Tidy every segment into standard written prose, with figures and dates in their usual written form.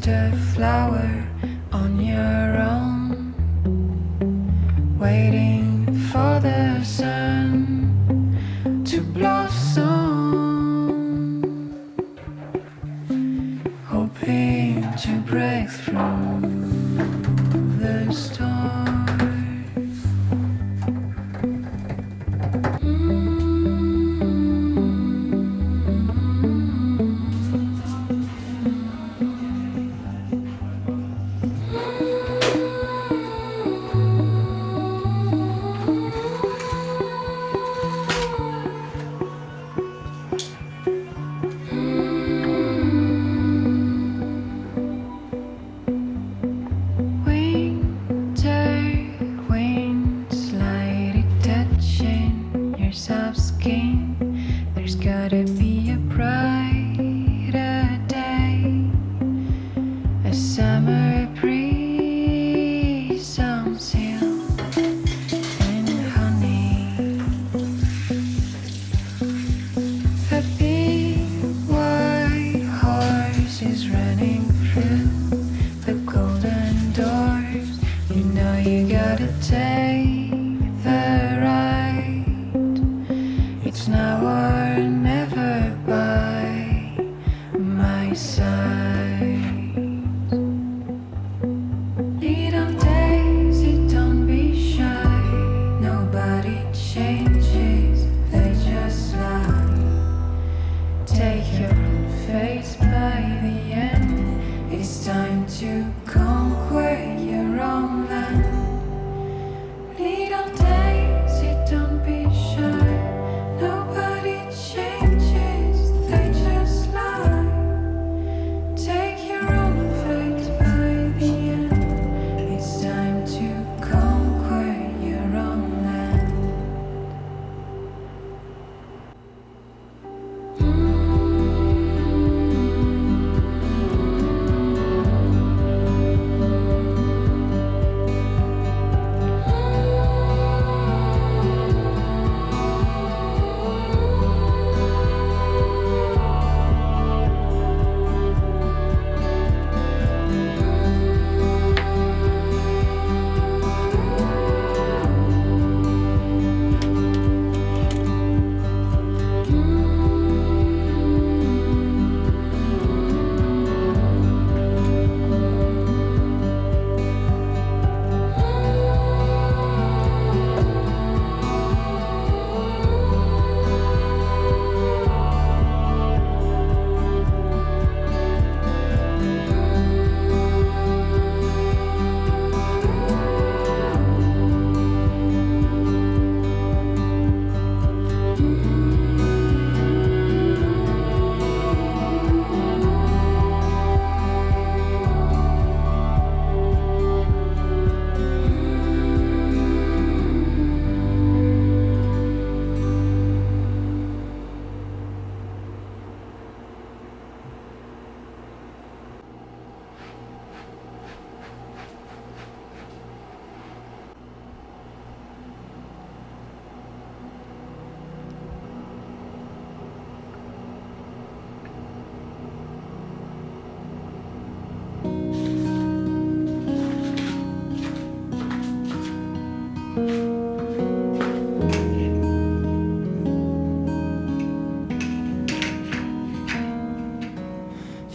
just a flower on your own, waiting for the sun to blossom, hoping to break through the storm.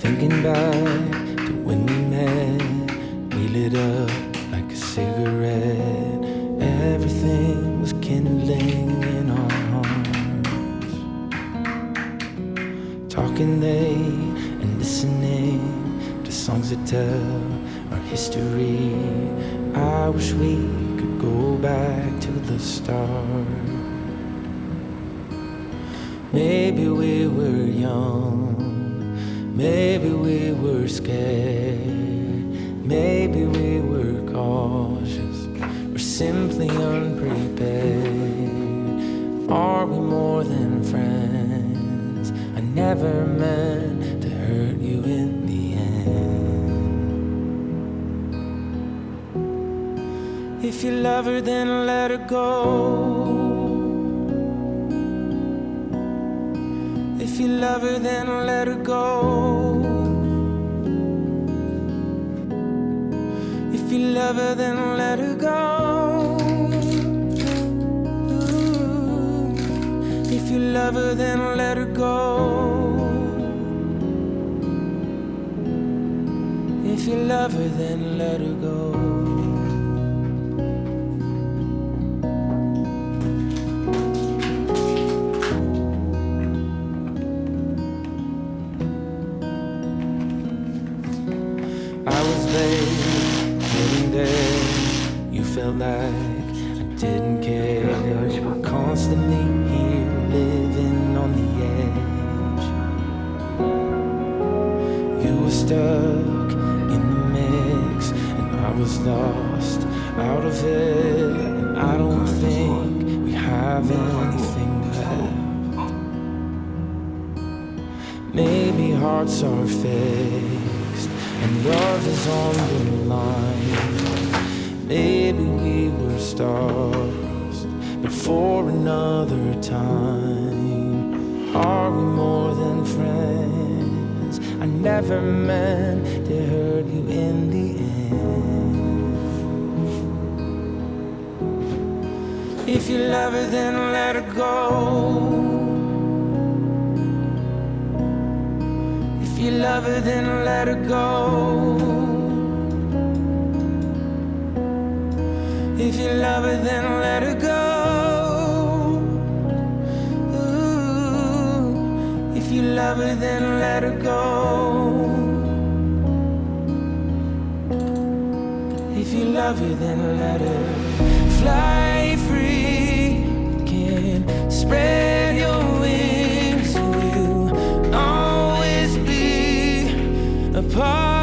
Thinking back to when we met, we lit up like a cigarette. Everything was kindling in our hearts. Talking late and listening to songs that tell our history. I wish we could go back to the start. Maybe we were young, maybe we were scared, maybe we were cautious, or simply unprepared. Are we more than friends? I never meant to hurt you in the end. If you love her, then let her go. If you love her, then let her go. love her, then let her go. Ooh. If you love her, then let her go. If you love her, then let her go. I was there, getting there. You felt like I didn't care. We're constantly here, living on the edge. You were stuck in the mix, and I was lost out of it. And I don't think we have anything left. Maybe hearts are fixed and love is on the line. Maybe we were stars, but for another time. Are we more than friends? I never meant to hurt you in the end. If you love her, then let her go. If you love her, then let her go. If you love her, then let her go. Ooh. If you love her, then let her go. If you love her, then let her fly free. You can spread your wings, and you'll always be a part